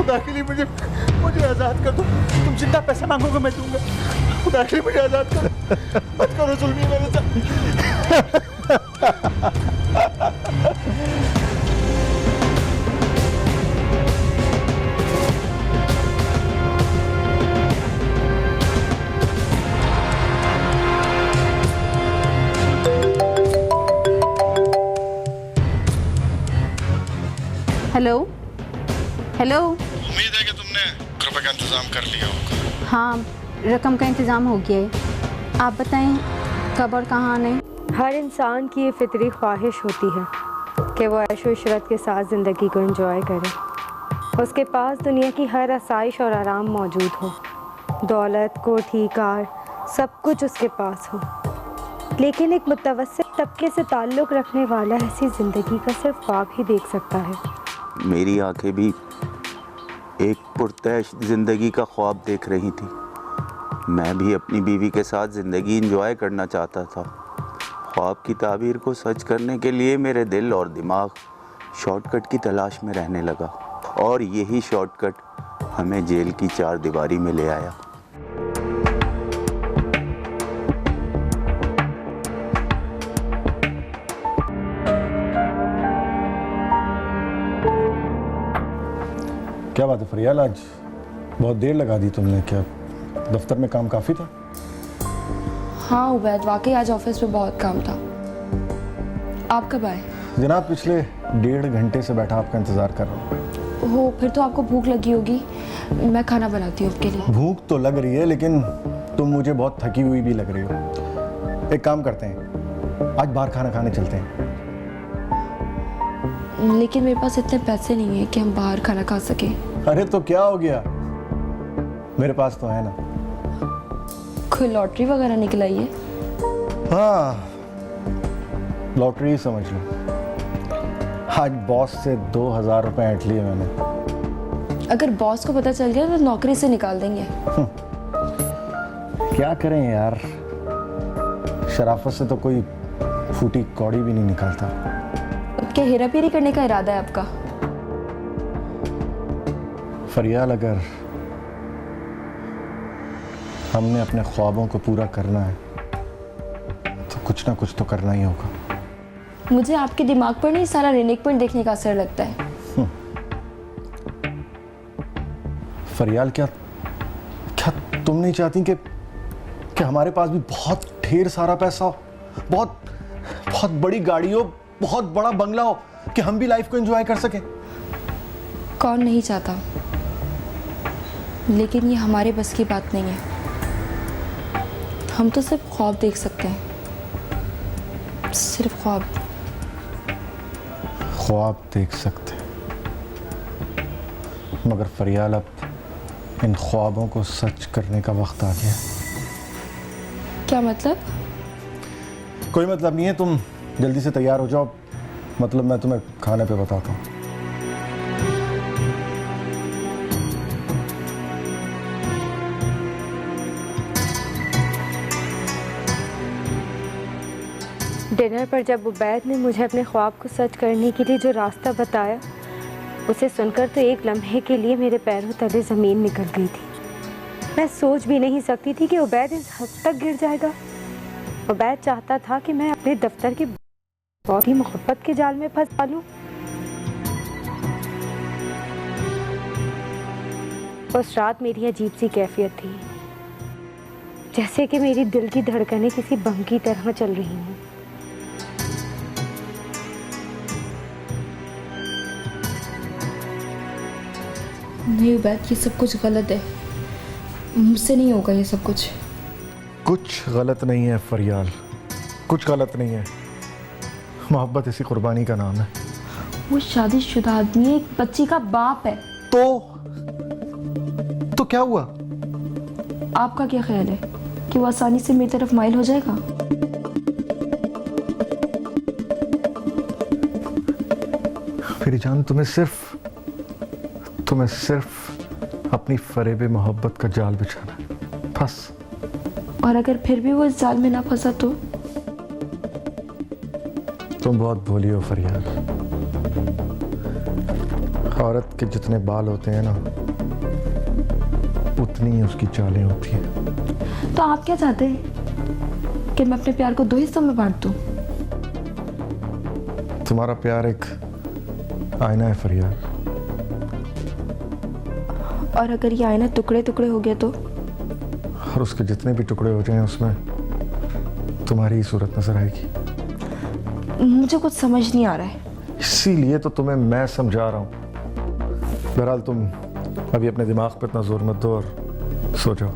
खुदा के लिए मुझे मुझे आज़ाद कर दो। तुम जितना पैसा मांगोगे मैं दूंगा। खुदा के लिए मुझे आज़ाद करो, मत करो जुल्मी मेरे साथ। Hello hello. उम्मीद है कि तुमने रुपए का इंतजाम कर लिया होगा। हाँ, रकम का इंतज़ाम हो गया है। आप बताएं कब और कहाँ आने? हर इंसान की ये फितरी ख्वाहिश होती है कि वो ऐशो इशरत के साथ ज़िंदगी को एंजॉय करे। उसके पास दुनिया की हर आसाइश और आराम मौजूद हो, दौलत, कोठी, कार, सब कुछ उसके पास हो। लेकिन एक मुतवस्सित तबके से ताल्लुक़ रखने वाला ऐसी ज़िंदगी का सिर्फ ख्वाब ही देख सकता है। मेरी आंखें भी एक पुरतैश ज़िंदगी का ख्वाब देख रही थी। मैं भी अपनी बीवी के साथ ज़िंदगी एंजॉय करना चाहता था। ख्वाब की ताबीर को सच करने के लिए मेरे दिल और दिमाग शॉर्टकट की तलाश में रहने लगा, और यही शॉर्टकट हमें जेल की चार दीवारी में ले आया। क्या बात है फरियाल, आज बहुत देर लगा दी तुमने। क्या दफ्तर में काम काफ़ी था? हाँ उबैद, वाकई आज ऑफिस में बहुत काम था। आप कब आए? जनाब पिछले 1.5 घंटे से बैठा आपका इंतज़ार कर रहा हूँ। हो, फिर तो आपको भूख लगी होगी। मैं खाना बनाती हूँ आपके लिए। भूख तो लग रही है, लेकिन तुम मुझे बहुत थकी हुई भी लग रही हो। एक काम करते हैं, आज बाहर खाना खाने चलते हैं। लेकिन मेरे पास इतने पैसे नहीं है कि हम बाहर खाना खा सकें। अरे तो क्या हो गया, मेरे पास तो है ना। कोई लॉटरी वगैरह निकल आई है? हाँ, लॉटरी समझ लो। आज बॉस से 2000 रुपये ऐंठ लिए मैंने। अगर बॉस को पता चल गया तो नौकरी से निकाल देंगे। क्या करें यार, शराफत से तो कोई फूटी कौड़ी भी नहीं निकालता। अब क्या हेरा फेरी करने का इरादा है आपका? फरियाल, अगर हमने अपने ख्वाबों को पूरा करना है तो कुछ ना कुछ तो करना ही होगा। मुझे आपके दिमाग पर नहीं, सारा रिनेकमेंट देखने का असर लगता है। फरियाल, क्या क्या तुम नहीं चाहती कि हमारे पास भी बहुत ढेर सारा पैसा हो, बहुत बहुत बड़ी गाड़ी हो, बहुत बड़ा बंगला हो, कि हम भी लाइफ को एंजॉय कर सकें? कौन नहीं चाहता, लेकिन ये हमारे बस की बात नहीं है। हम तो सिर्फ ख्वाब देख सकते हैं, सिर्फ ख्वाब। ख्वाब देख सकते, मगर फरियाल, अब इन ख्वाबों को सच करने का वक्त आ गया। क्या मतलब? कोई मतलब नहीं है, तुम जल्दी से तैयार हो जाओ। मतलब मैं तुम्हें खाने पे बताता हूँ। डिनर पर जब उबैद ने मुझे अपने ख्वाब को सच करने के लिए जो रास्ता बताया, उसे सुनकर तो एक लम्हे के लिए मेरे पैरों तले ज़मीन निकल गई थी। मैं सोच भी नहीं सकती थी कि उबैद इस हद तक गिर जाएगा। उबैद चाहता था कि मैं अपने दफ्तर की बहुत ही मोहब्बत के जाल में फंस लूं। उस रात मेरी अजीब सी कैफियत थी, जैसे कि मेरी दिल की धड़कनें किसी बम की तरह चल रही हूँ। नहीं उबैद, ये सब कुछ गलत है। मुझसे नहीं होगा ये सब कुछ। कुछ गलत नहीं है फरियाल, कुछ गलत नहीं है। मोहब्बत इसी कुर्बानी का नाम है। वो शादीशुदा आदमी एक बच्ची का बाप है। तो क्या हुआ? आपका क्या ख्याल है कि वो आसानी से मेरी तरफ माइल हो जाएगा? मेरी जान, तुम्हें सिर्फ अपनी फरेब मोहब्बत का जाल बिछाना है, बस। और अगर फिर भी वो इस जाल में ना फंसा तो? तुम बहुत भोली हो फरियाल। औरत के जितने बाल होते हैं ना, उतनी ही उसकी चालें होती हैं। तो आप क्या चाहते हैं कि मैं अपने प्यार को 2 हिस्सों में बांट दूं? तुम्हारा प्यार एक आईना है फरियाद। और अगर ये आईना टुकड़े टुकड़े हो गया तो? और उसके जितने भी टुकड़े हो जाएं उसमें तुम्हारी ही सूरत नजर आएगी। मुझे कुछ समझ नहीं आ रहा है। इसीलिए तो तुम्हें मैं समझा रहा हूं। बहरहाल तुम अभी अपने दिमाग पर इतना जोर मत दो और सो जाओ।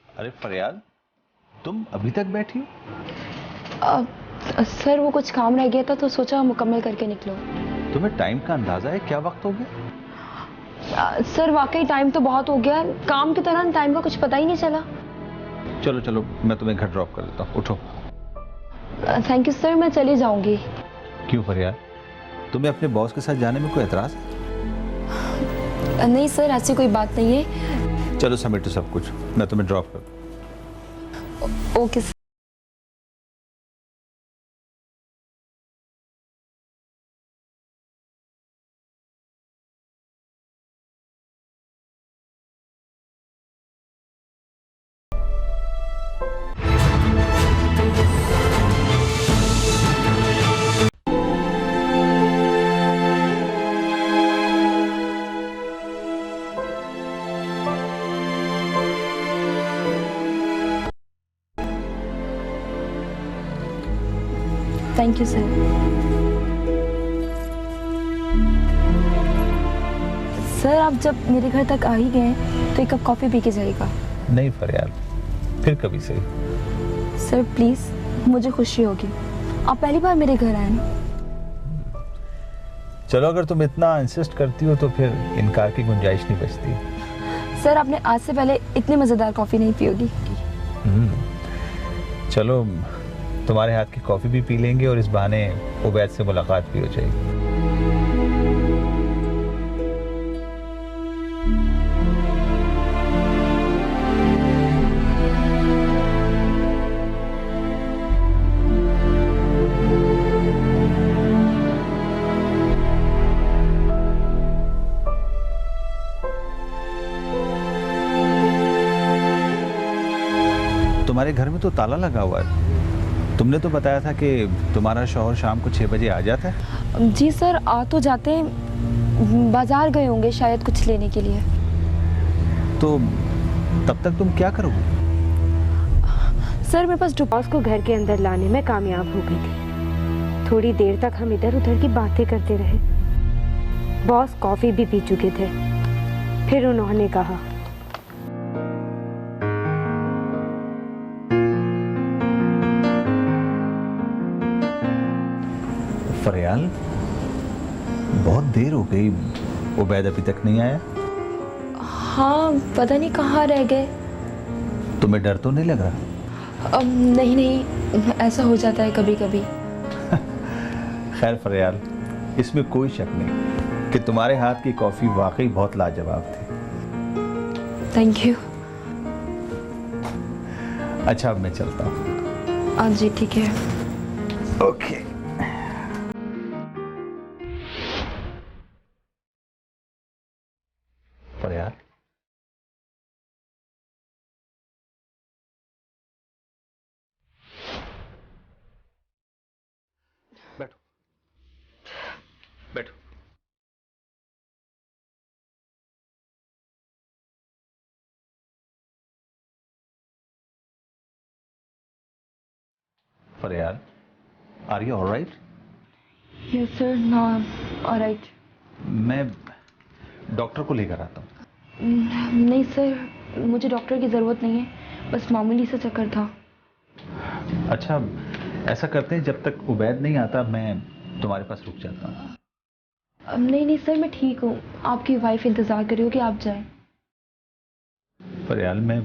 अरे फरियाद, तुम अभी तक बैठी हो? सर वो कुछ काम रह गया था तो सोचा मुकम्मल करके निकलो। तुम्हें टाइम का अंदाजा है क्या वक्त हो गया? सर वाकई टाइम तो बहुत हो गया। काम की तरह टाइम का कुछ पता ही नहीं चला। चलो चलो, मैं तुम्हें घर ड्रॉप कर देता हूँ, उठो। थैंक यू सर, मैं चली जाऊंगी। क्यों फरियाद, तुम्हें अपने बॉस के साथ जाने में कोई एतराज है? नहीं सर, ऐसी कोई बात नहीं है। चलो समेटो सब कुछ, मैं तुम्हें ड्रॉप कर। Okay sir. Thank you sir. Sir आप जब मेरे घर तक आ ही गए तो एक कप कॉफी पी के जाइएगा। नहीं फरियाद, फिर कभी सही। सर प्लीज, मुझे खुशी होगी। आप पहली बार मेरे घर आए ना। चलो, अगर तुम इतना इंसिस्ट करती हो तो फिर इनकार की गुंजाइश नहीं बचती। सर आपने आज से पहले इतनी मजेदार कॉफी नहीं पी होगी। चलो, तुम्हारे हाथ की कॉफी भी पी लेंगे और इस बहाने उबैद से मुलाकात भी हो जाएगी। तुम्हारे घर में तो ताला लगा हुआ है। तुमने तो बताया था कि तुम्हारा शौहर शाम को 6 बजे आ जाता है। जी सर, आ तो जाते हैं, बाजार गए होंगे शायद कुछ लेने के लिए। तो तब तक तुम क्या करोगे? सर मेरे पास बॉस को घर के अंदर लाने में कामयाब हो गई थी। थोड़ी देर तक हम इधर उधर की बातें करते रहे। बॉस कॉफी भी पी चुके थे। फिर उन्होंने कहा, फरियाल, बहुत देर हो गई, उबैद अभी तक नहीं आया। हाँ, पता नहीं कहाँ रह गए। तुम्हें डर तो नहीं लग रहा? नहीं नहीं, ऐसा हो जाता है कभी कभी। खैर फरियाल, इसमें कोई शक नहीं कि तुम्हारे हाथ की कॉफी वाकई बहुत लाजवाब थी। Thank you. अच्छा, अब मैं चलता हूँ। हाँ जी ठीक है। ओके। फरियाल, बैठो बैठो। Faryad, are you alright? Yes sir, no alright. मैं डॉक्टर को लेकर आता हूँ। नहीं सर, मुझे डॉक्टर की ज़रूरत नहीं है, बस मामूली सा चक्कर था। अच्छा, ऐसा करते हैं, जब तक उबैद नहीं आता मैं तुम्हारे पास रुक जाता हूँ। नहीं सर, मैं ठीक हूँ। आपकी वाइफ इंतज़ार कर रही हो कि आप जाएं। फरियाद, मैं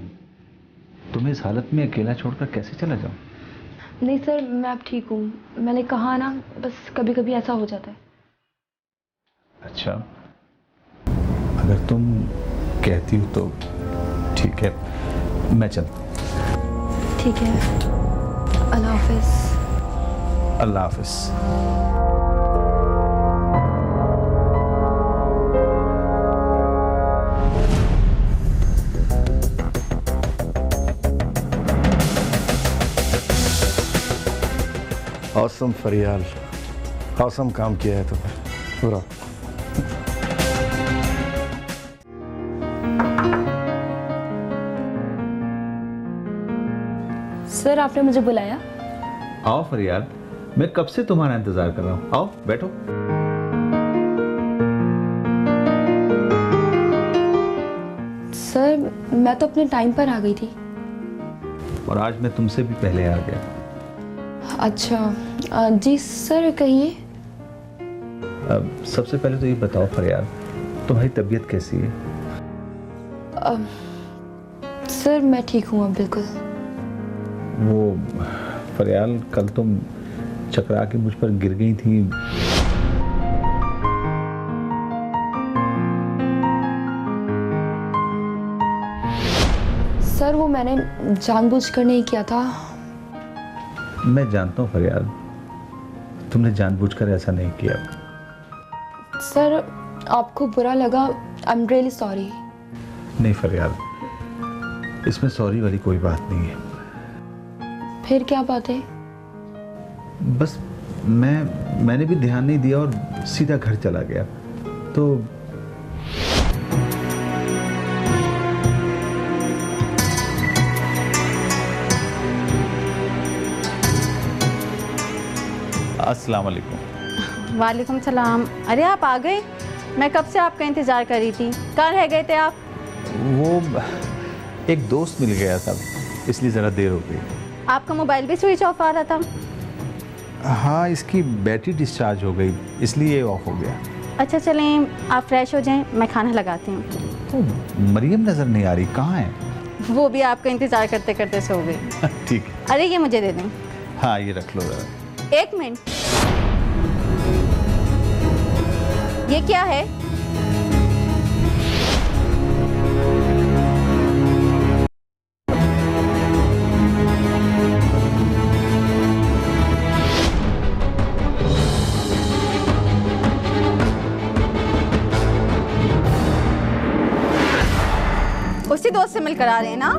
तुम्हें इस हालत में अकेला छोड़कर कैसे चला जाऊँ? नहीं सर, मैं अब ठीक हूँ। मैंने कहा ना, बस कभी कभी ऐसा हो जाता है। अच्छा, अगर तुम कहती हो तो ठीक है, मैं चलता हूँ। ठीक है, अल्लाह हाफिज़। अल्लाह हाफिज़। औसम फरियाल, औसम काम किया है तुमने पूरा। सर, आपने मुझे बुलाया? आओ फरियाद, मैं कब से तुम्हारा इंतजार कर रहा हूँ। आओ बैठो। सर, मैं तो अपने टाइम पर आ गई थी। और आज मैं तुमसे भी पहले आ गया। अच्छा जी सर, कहिए। सबसे पहले तो ये बताओ फरियाद, तुम्हारी तबीयत कैसी है? सर, मैं ठीक हूँ अब बिल्कुल। वो फरियाद, कल तुम चकरा के मुझ पर गिर गई थी। सर, वो मैंने जानबूझकर नहीं किया था। मैं जानता हूँ फरियाद, तुमने जानबूझकर ऐसा नहीं किया। सर, आपको बुरा लगा, आई एम रियली सॉरी। नहीं फरियाद, इसमें सॉरी वाली कोई बात नहीं है। फिर क्या बात है? बस मैंने भी ध्यान नहीं दिया और सीधा घर चला गया। तो अस्सलाम वालेकुम। वालेकुम सलाम। अरे आप आ गए, मैं कब से आपका इंतज़ार कर रही थी। कहाँ रह गए थे आप? वो एक दोस्त मिल गया था, इसलिए ज़रा देर हो गई। आपका मोबाइल भी स्विच ऑफ आ रहा था। हाँ, इसकी बैटरी डिस्चार्ज हो गई, इसलिए ऑफ हो गया। अच्छा चलें, आप फ्रेश हो जाएं, मैं खाना लगाती हूँ। तो मरियम नज़र नहीं आ रही, कहाँ है? वो भी आपका इंतज़ार करते करते सो गई। ठीक है। अरे ये मुझे दे दें। हाँ, ये रख लो ज़रा। एक मिनट, ये क्या है? उसी दोस्त से मिलकर आ रहे हैं ना?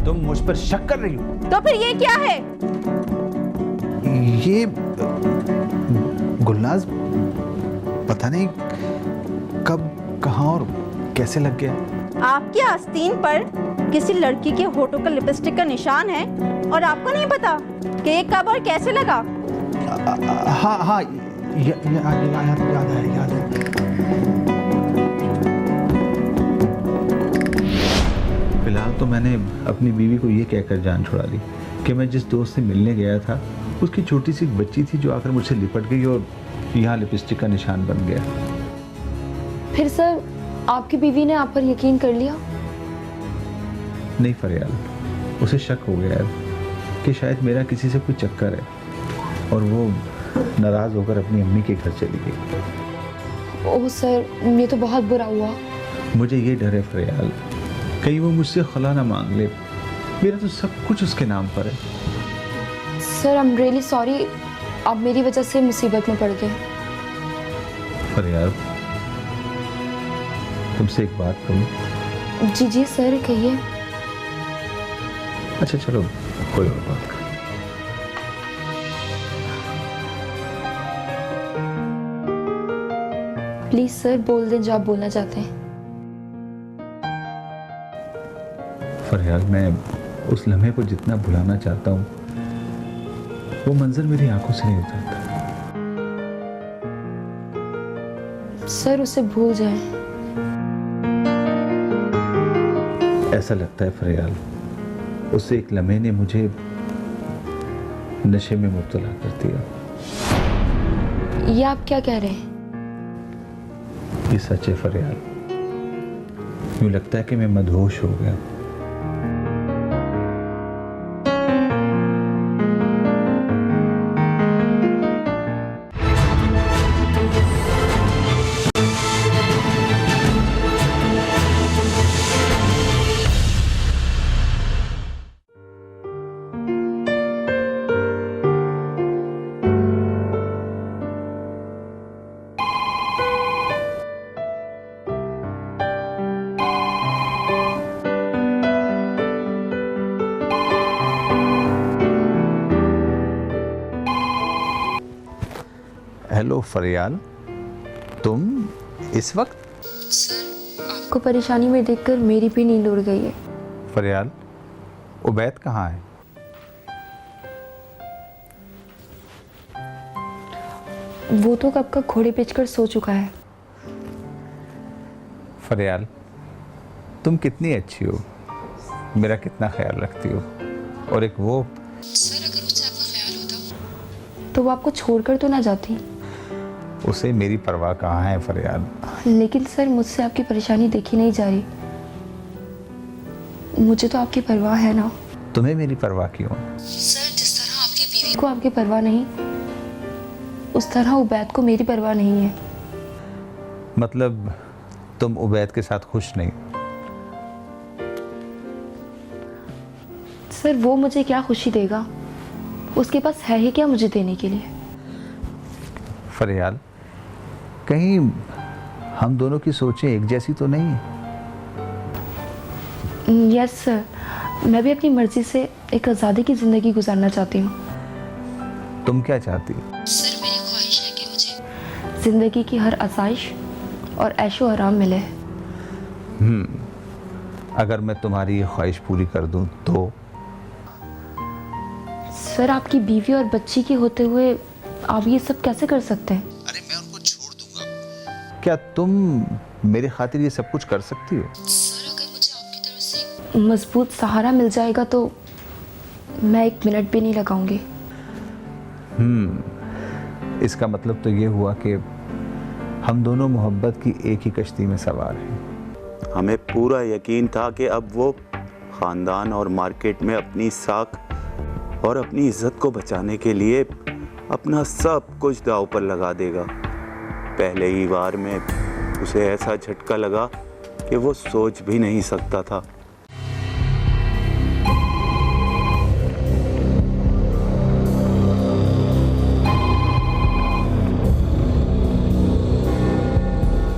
तुम मुझ पर शक कर रही हो? तो फिर ये क्या है? ये गुलनाज पता नहीं कब, कहाँ और कैसे लग गया। आपकी आस्तीन पर किसी लड़की के होठों का लिपस्टिक का निशान है और आपको नहीं पता कि ये कब और कैसे लगा? हाँ हाँ, याद है। फिलहाल तो मैंने अपनी बीवी को ये कहकर जान छुड़ा ली कि मैं जिस दोस्त से मिलने गया था उसकी छोटी सी बच्ची थी जो आकर मुझसे लिपट गई और यहाँ लिपस्टिक का निशान बन गया। फिर सर, आपकी बीवी ने आप पर यकीन कर लिया? नहीं फरियाद, उसे शक हो गया है कि शायद मेरा किसी से कोई चक्कर है और वो नाराज होकर अपनी अम्मी के घर चली गई। ओह सर, ये तो बहुत बुरा हुआ। मुझे ये डर है फरियाद, कहीं वो मुझसे खला ना मांग ले। मेरा तो सब कुछ उसके नाम पर है। Sir, I am really sorry, आप मेरी वजह से मुसीबत में पड़ गए। फरियाद, तुमसे एक बात कहूँ? जी जी सर, कहिए। अच्छा चलो, कोई और बात कर। प्लीज सर, बोल दें जो आप बोलना चाहते हैं। फरियाद, मैं उस लम्हे को जितना भुलाना चाहता हूँ वो मंजर मेरी आंखों से नहीं उतरता। सर उसे भूल जाए। ऐसा लगता है फरियाल, उस एक लम्हे ने मुझे नशे में मुब्तला कर दिया। ये आप क्या कह रहे हैं? ये सच है फरियाल। यूं लगता है कि मैं मदहोश हो गया। हेलो फरियाल, तुम इस वक्त? आपको परेशानी में देखकर मेरी भी नींद उड़ गई है। फरियाल, उबैद कहाँ है? वो तो कब का घोड़े बेचकर सो चुका है। फरियाल, तुम कितनी अच्छी हो, मेरा कितना ख्याल रखती हो। और एक वो सर, अगर उससे आपका ख्याल होता तो वो आपको छोड़कर तो ना जाती। उसे मेरी परवाह कहाँ है फरियाल। लेकिन सर, मुझसे आपकी परेशानी देखी नहीं जा रही। मुझे तो आपकी परवाह है ना। तुम्हें मेरी परवाह क्यों? सर, जिस तरह आपकी बीवी को आपकी परवाह नहीं, उस तरह उबैद को मेरी परवाह नहीं है। मतलब तुम उबैद के साथ खुश नहीं? सर, वो मुझे क्या खुशी देगा? उसके पास है ही क्या मुझे देने के लिए? फरियाल, कहीं हम दोनों की सोचें एक जैसी तो नहीं? यस सर, मैं भी अपनी मर्जी से एक आज़ादी की ज़िंदगी गुजारना चाहती हूँ। तुम क्या चाहती? सर, मेरी ख्वाहिश है कि मुझे ज़िंदगी की हर आसाइश और ऐशो आराम मिले। अगर मैं तुम्हारी ये ख्वाहिश पूरी कर दूं तो? सर, आपकी बीवी और बच्ची के होते हुए आप ये सब कैसे कर सकते हैं? अरे मैं उनको छोड़ दूंगा। क्या तुम मेरे खातिर ये सब कुछ कर सकती हो? सर, अगर मुझे आपकी तरफ से मजबूत सहारा मिल जाएगा तो मैं एक मिनट भी नहीं लगाऊंगी। इसका मतलब तो ये हुआ कि हम दोनों मोहब्बत की एक ही कश्ती में सवार हैं। हमें पूरा यकीन था कि अब वो ख़ानदान और मार्केट में अपनी साख और अपनी इज्जत को बचाने के लिए अपना सब कुछ दांव पर लगा देगा। पहले ही वार में उसे ऐसा झटका लगा कि वो सोच भी नहीं सकता था।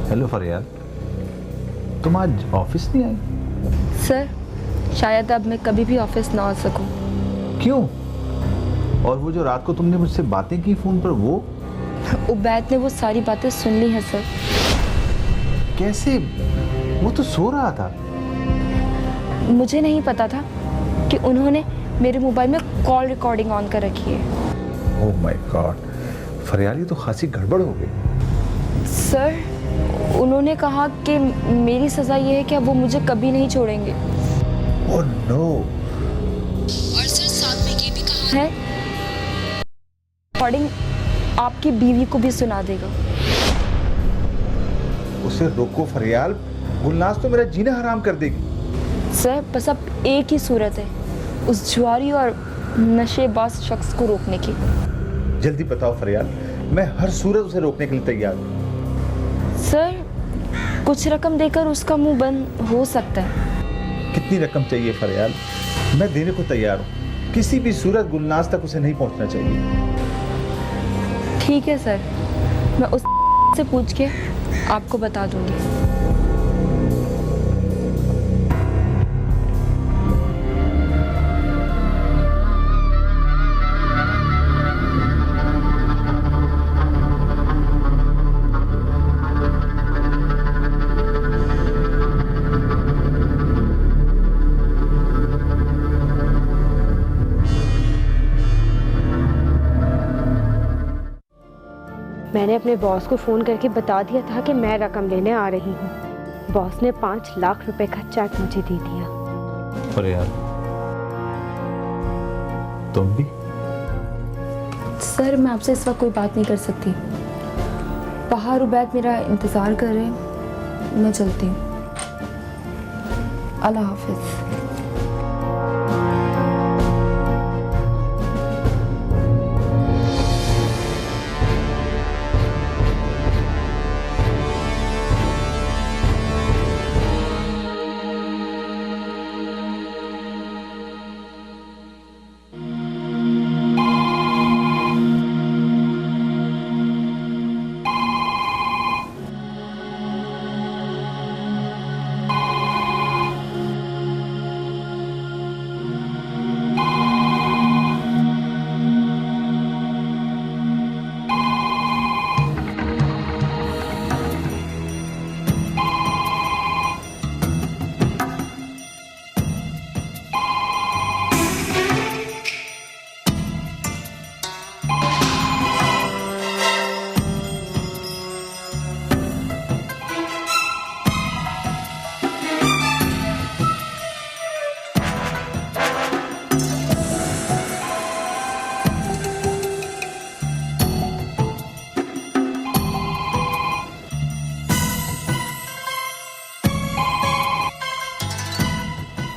हेलो फरियाल, तुम आज ऑफिस नहीं आई? सर, शायद अब मैं कभी भी ऑफिस ना आ सकूं। क्यों? और वो जो रात को तुमने मुझसे बातें की फोन पर, वो उबैद ने वो सारी बातें सुन ली हैं सर। कैसे? वो तो सो रहा था। मुझे नहीं पता था कि उन्होंने मेरे मोबाइल में कॉल रिकॉर्डिंग ऑन कर रखी है। ओह माय गॉड, फरियाल ये तो खासी गड़बड़ हो गई। सर, उन्होंने कहा कि मेरी सज़ा ये है कि अब वो मुझे कभी नहीं छोड़ेंगे। Oh no. और सर, साथ में ये भी कहा है रिकॉर्डिंग आपकी बीवी को भी सुना देगा। उसे रोको फरियाल, गुलनाज तो मेरा जीना हराम कर देगी। सर, बस अब एक ही सूरत है उस जुआरी और नशेबाज शख्स को रोकने की। जल्दी बताओ फरियाल, मैं हर सूरत उसे रोकने के लिए तैयार हूँ। सर, कुछ रकम देकर उसका मुंह बंद हो सकता है। कितनी रकम चाहिए फरियाल? मैं देने को तैयार हूँ। किसी भी सूरत गुलनाज तक उसे नहीं पहुँचना चाहिए। ठीक है सर, मैं उस से पूछ के आपको बता दूंगी। मैंने अपने बॉस को फ़ोन करके बता दिया था कि मैं रकम लेने आ रही हूँ। बॉस ने 5 लाख रुपए का चेक मुझे दे दिया। पर यार तुम भी? सर मैं आपसे इस वक्त कोई बात नहीं कर सकती। बाहर उबैद मेरा इंतज़ार कर रहे हैं, मैं चलती हूँ। अल्लाह हाफिज़।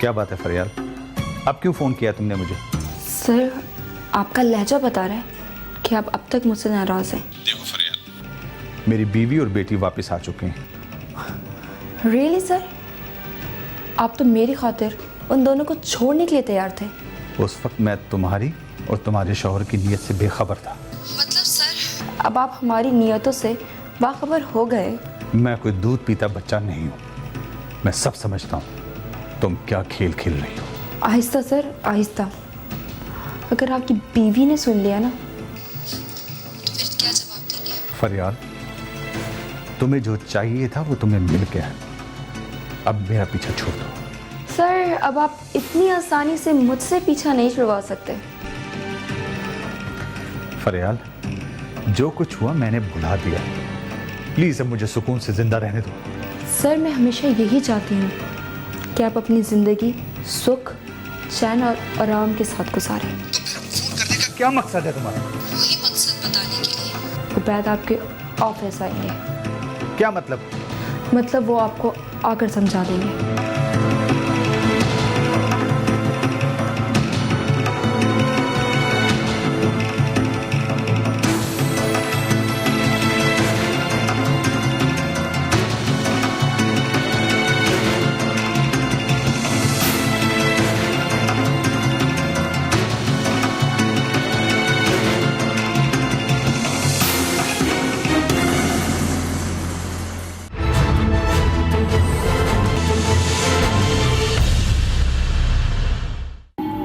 क्या बात है फरियाल, अब क्यों फोन किया तुमने मुझे? सर आपका लहजा बता रहा है कि आप अब तक मुझसे नाराज हैं। देखो फरियाल, मेरी बीवी और बेटी वापस आ चुके हैं। Really sir? आप तो मेरी खातिर उन दोनों को छोड़ने के लिए तैयार थे। उस वक्त मैं तुम्हारी और तुम्हारे शौहर की नीयत से बेखबर था। मतलब सर अब आप हमारी नीयतों से बाखबर हो गए। मैं कोई दूध पीता बच्चा नहीं हूँ, मैं सब समझता हूँ तुम क्या खेल खेल रही हो। आहिस्ता सर आहिस्ता। अगर आपकी बीवी ने सुन लिया ना तो फिर क्या जवाब देंगे? फरियाल, तुम्हें जो चाहिए था वो तुम्हें मिल गया, अब मेरा पीछा छोड़ दो। सर अब आप इतनी आसानी से मुझसे पीछा नहीं छुड़वा सकते। फरियाल, जो कुछ हुआ मैंने भुला दिया, प्लीज अब मुझे सुकून से जिंदा रहने दो। सर मैं हमेशा यही चाहती हूँ कि आप अपनी ज़िंदगी सुख चैन और आराम के साथ गुजारें। तो फिर फोन करने का क्या मकसद है तुम्हारा? वही मकसद बताने के लिए उबैद आपके ऑफिस आएंगे। क्या मतलब? मतलब वो आपको आकर समझा देंगे।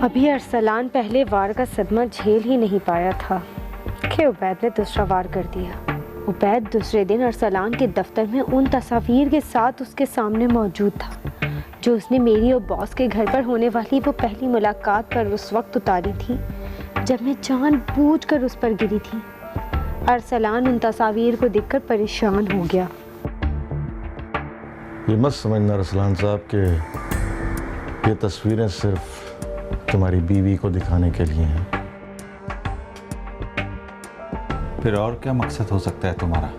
अभी अरसलान पहले वार का सदमा झेल ही नहीं पाया था कि उबैद ने दूसरा वार कर दिया। उबैद दूसरे दिन अरसलान के दफ्तर में उन तस्वीर के साथ उसके सामने मौजूद था जो उसने मेरी और बॉस के घर पर होने वाली वो पहली मुलाकात पर उस वक्त उतारी थी जब मैं जानबूझकर उस पर गिरी थी। अरसलान उन तस्वीर को देखकर परेशान हो गया। ये मत समझना अरसलान साहब कि ये तस्वीरें सिर्फ तुम्हारी बीवी को दिखाने के लिए हैं। फिर और क्या मकसद हो सकता है तुम्हारा?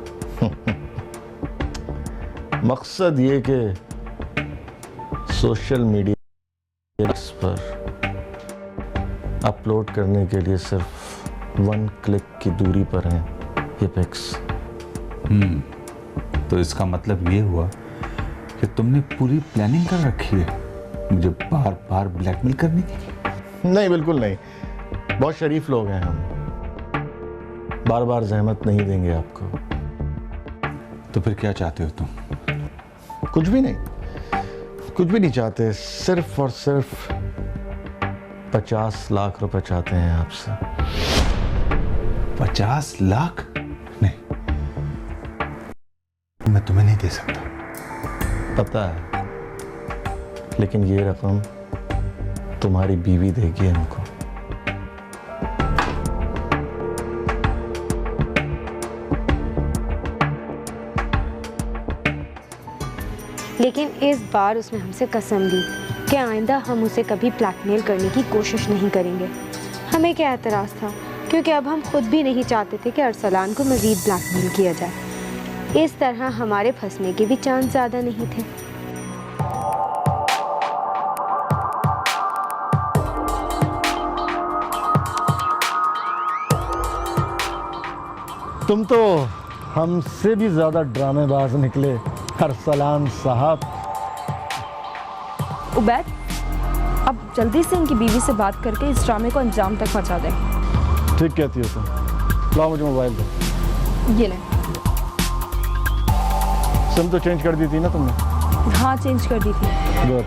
मकसद ये कि सोशल मीडिया पर अपलोड करने के लिए सिर्फ 1 क्लिक की दूरी पर हैं ये पिक्स। तो इसका मतलब ये हुआ कि तुमने पूरी प्लानिंग कर रखी है मुझे बार बार ब्लैकमेल करने की? नहीं, बिल्कुल नहीं। बहुत शरीफ लोग हैं हम, बार बार जहमत नहीं देंगे आपको। तो फिर क्या चाहते हो तुम? कुछ भी नहीं, कुछ भी नहीं चाहते, सिर्फ और सिर्फ 50 लाख रुपए चाहते हैं आपसे। 50 लाख? नहीं, मैं तुम्हें नहीं दे सकता। पता है, लेकिन ये रकम तुम्हारी बीवी देगी हमको। लेकिन इस बार उसने हमसे कसम दी कि आइंदा हम उसे कभी ब्लैकमेल करने की कोशिश नहीं करेंगे। हमें क्या एतराज़ था, क्योंकि अब हम खुद भी नहीं चाहते थे कि अरसलान को मज़ीद ब्लैकमेल किया जाए। इस तरह हमारे फंसने के भी चांस ज़्यादा नहीं थे। तुम तो हमसे भी ज़्यादा ड्रामेबाज निकले अरसलान साहब। उबैद, अब जल्दी से इनकी बीवी से बात करके इस ड्रामे को अंजाम तक पहुंचा दें। ठीक कहती हो तुम। लाओ मुझे मोबाइल दो। ये लें। सिम तो चेंज कर दी थी ना तुमने? हाँ, चेंज कर दी थी। गुड।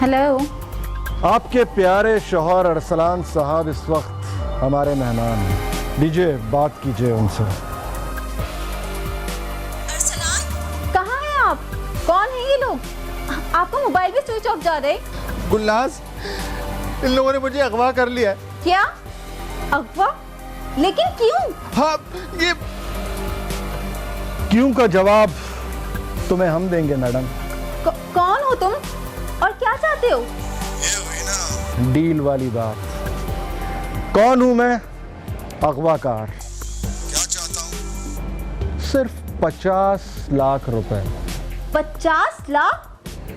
हेलो। आपके प्यारे शौहर अरसलान साहब इस वक्त हमारे मेहमान हैं। दीजिए बात कीजिए उनसे। अरसलान, कहाँ हैं आप? कौन है ये लोग? आपका मोबाइल भी स्विच ऑफ जा रहा है। गुलनाज, इन लोगों ने मुझे अगवा कर लिया है। क्या अगवा? लेकिन क्यों? हाँ, ये क्यों का जवाब तुम्हें हम देंगे मैडम। कौन हो तुम और क्या चाहते हो? डील वाली बात। कौन हूं मैं? अगवाकार। क्या चाहता हूँ? सिर्फ 50 लाख रुपए। 50 लाख?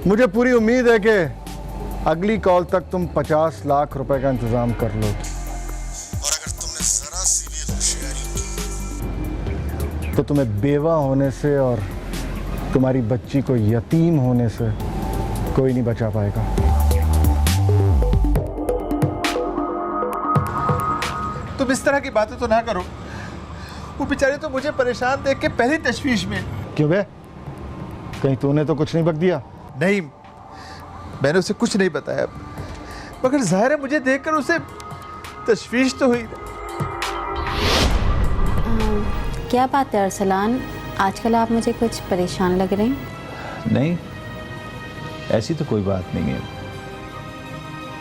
मुझे पूरी उम्मीद है कि अगली कॉल तक तुम 50 लाख रुपए का इंतजाम कर लोगे। और अगर तुमने जरा सी भी होशियारी की तो तुम्हें बेवा होने से और तुम्हारी बच्ची को यतीम होने से कोई नहीं बचा पाएगा। तुम इस तरह की बातें तो ना करो। वो बेचारे तो मुझे परेशान देख के पहली तशवीश में। क्यों बे? कहीं तूने तो कुछ नहीं बक दिया? नहीं, मैंने उसे कुछ नहीं बताया, मगर जाहिर है मुझे देखकर उसे तशवीश तो हुई। क्या बात है अरसलान, आजकल आप मुझे कुछ परेशान लग रहे हैं। नहीं, ऐसी तो कोई बात नहीं है।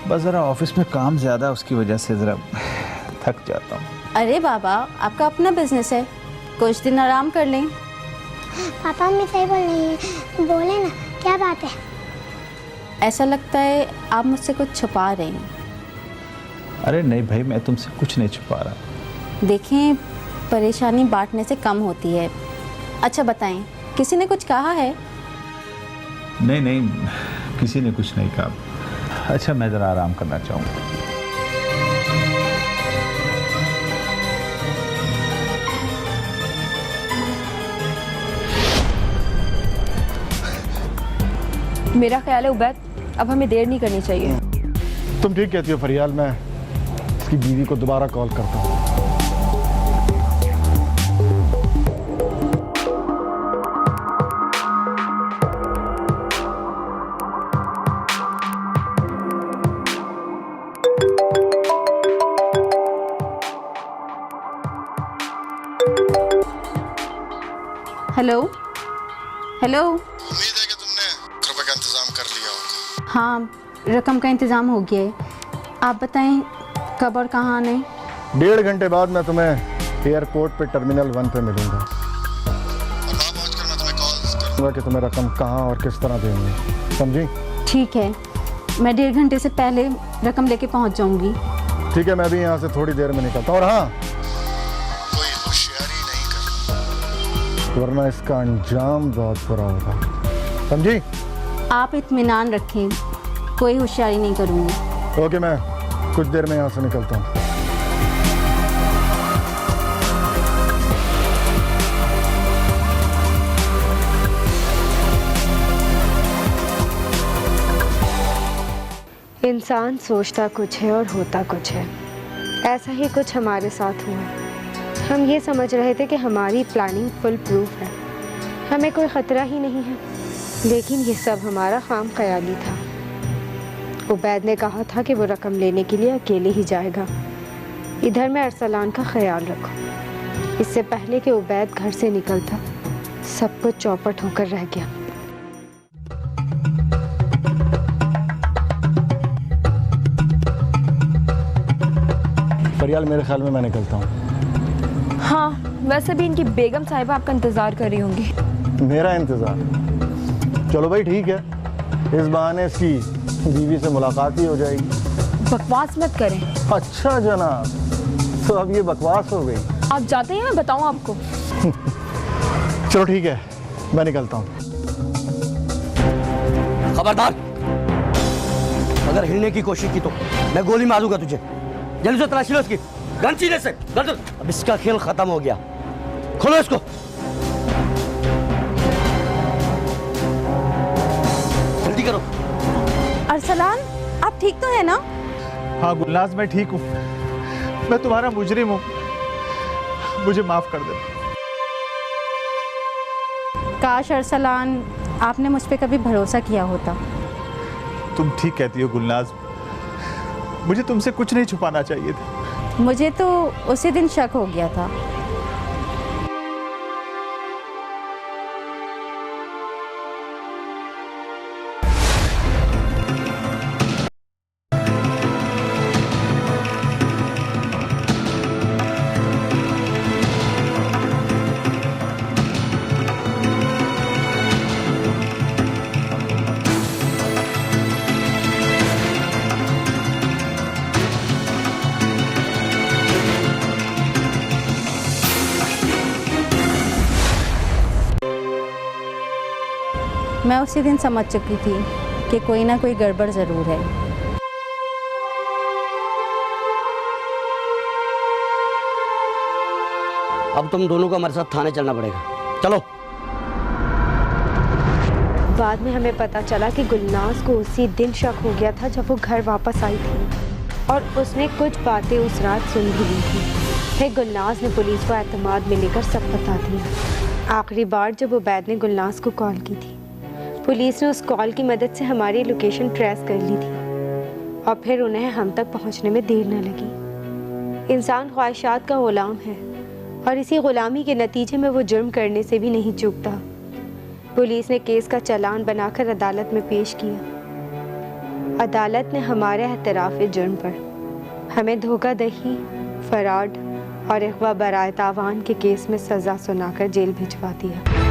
बस ज़रा ऑफिस में काम ज़्यादा, उसकी वजह से ज़रा थक जाता हूँ। अरे बाबा, आपका अपना बिजनेस है, कुछ दिन आराम कर लें। पापा मम्मी सही बोल रही है, बोले ना, क्या बात है? ऐसा लगता है आप मुझसे कुछ छुपा रहे हैं। अरे नहीं भाई, मैं तुमसे कुछ नहीं छुपा रहा। देखें, परेशानी बांटने से कम होती है। अच्छा बताएं, किसी ने कुछ कहा है? नहीं नहीं, किसी ने कुछ नहीं कहा। अच्छा, मैं ज़रा आराम करना चाहूँगा। मेरा ख्याल है उबैद, अब हमें देर नहीं करनी चाहिए। तुम ठीक कहती हो फरियाल। मैं इसकी बीवी को दोबारा कॉल करता हूँ। Hello hello. उम्मीद है कि तुमने रुपए का इंतजाम कर लिया होगा। हाँ, रकम का इंतज़ाम हो गया है। आप बताएं कब और कहाँ आना है? 1.5 घंटे बाद मैं तुम्हें एयरपोर्ट पे टर्मिनल 1 पे मिलूंगा। और वहाँ पहुँचकर मैं तुम्हें कॉल करूँगा कि तुम्हें रकम कहाँ और किस तरह देंगे, समझी? ठीक है, मैं 1.5 घंटे से पहले रकम लेके पहुँच जाऊँगी। ठीक है, मैं भी यहाँ से थोड़ी देर में निकलता हूँ। और हाँ, कोई होशियारी नहीं कर, वरना इसका अंजाम बहुत बुरा होगा, समझी? आप इत्मीनान रखें, कोई होशियारी नहीं करूँगी। ओके, मैं कुछ देर में यहाँ से निकलता हूँ। इंसान सोचता कुछ है और होता कुछ है। ऐसा ही कुछ हमारे साथ हुआ। हम ये समझ रहे थे कि हमारी प्लानिंग फुल प्रूफ है, हमें कोई ख़तरा ही नहीं है, लेकिन ये सब हमारा खाम ख्याली था। उबैद ने कहा था कि वो रकम लेने के लिए अकेले ही जाएगा। इधर मैं अरसलान का ख्याल रखूं। इससे पहले कि उबैद घर से निकलता, सब कुछ चौपट होकर रह गया। फरियाल, मेरे ख्याल में मैं निकलता हूँ। हाँ, वैसे भी इनकी बेगम साहिबा आपका इंतज़ार कर रही होंगी। मेरा इंतज़ार? चलो भाई ठीक है, इस बहाने इसकी बीवी से मुलाकात ही हो जाएगी। बकवास मत करें। अच्छा जनाब, तो अब ये बकवास हो गई। आप जाते हैं, मैं बताऊँ आपको। चलो ठीक है, मैं निकलता हूँ। खबरदार, अगर हिलने की कोशिश की तो मैं गोली मारूंगा तुझे। जल्दी से तलाशी लो इसकी, गन सीने से। अब इसका खेल खत्म हो गया, खोलो इसको। जल्दी करो। अरसलान, आप ठीक तो है ना? हाँ गुलनाज, मैं ठीक हूँ। मैं तुम्हारा मुजरिम हूँ, मुझे माफ कर दे। काश अरसलान आपने मुझ पे कभी भरोसा किया होता। तुम ठीक कहती हो गुलनाज, मुझे तुमसे कुछ नहीं छुपाना चाहिए था। मुझे तो उसी दिन शक हो गया था। मैं उसी दिन समझ चुकी थी कि कोई ना कोई गड़बड़ ज़रूर है। अब तुम दोनों को हमारे साथ थाने चलना पड़ेगा, चलो। बाद में हमें पता चला कि गुलनाज को उसी दिन शक हो गया था जब वो घर वापस आई थी और उसने कुछ बातें उस रात सुन भी ली थी। फिर गुलनाज ने पुलिस को एतमाद में लेकर सब बता दिया। आखिरी बार जब उबैद ने गुलनाज को कॉल की थी, पुलिस ने उस कॉल की मदद से हमारी लोकेशन ट्रेस कर ली थी और फिर उन्हें हम तक पहुंचने में देर न लगी। इंसान ख्वाहिशात का गुलाम है और इसी गुलामी के नतीजे में वो जुर्म करने से भी नहीं चूकता। पुलिस ने केस का चालान बनाकर अदालत में पेश किया। अदालत ने हमारे एतराफ़ जुर्म पर हमें धोखाधड़ी, फराड और अगवा बराए तावान के केस में सज़ा सुनाकर जेल भिजवा दिया।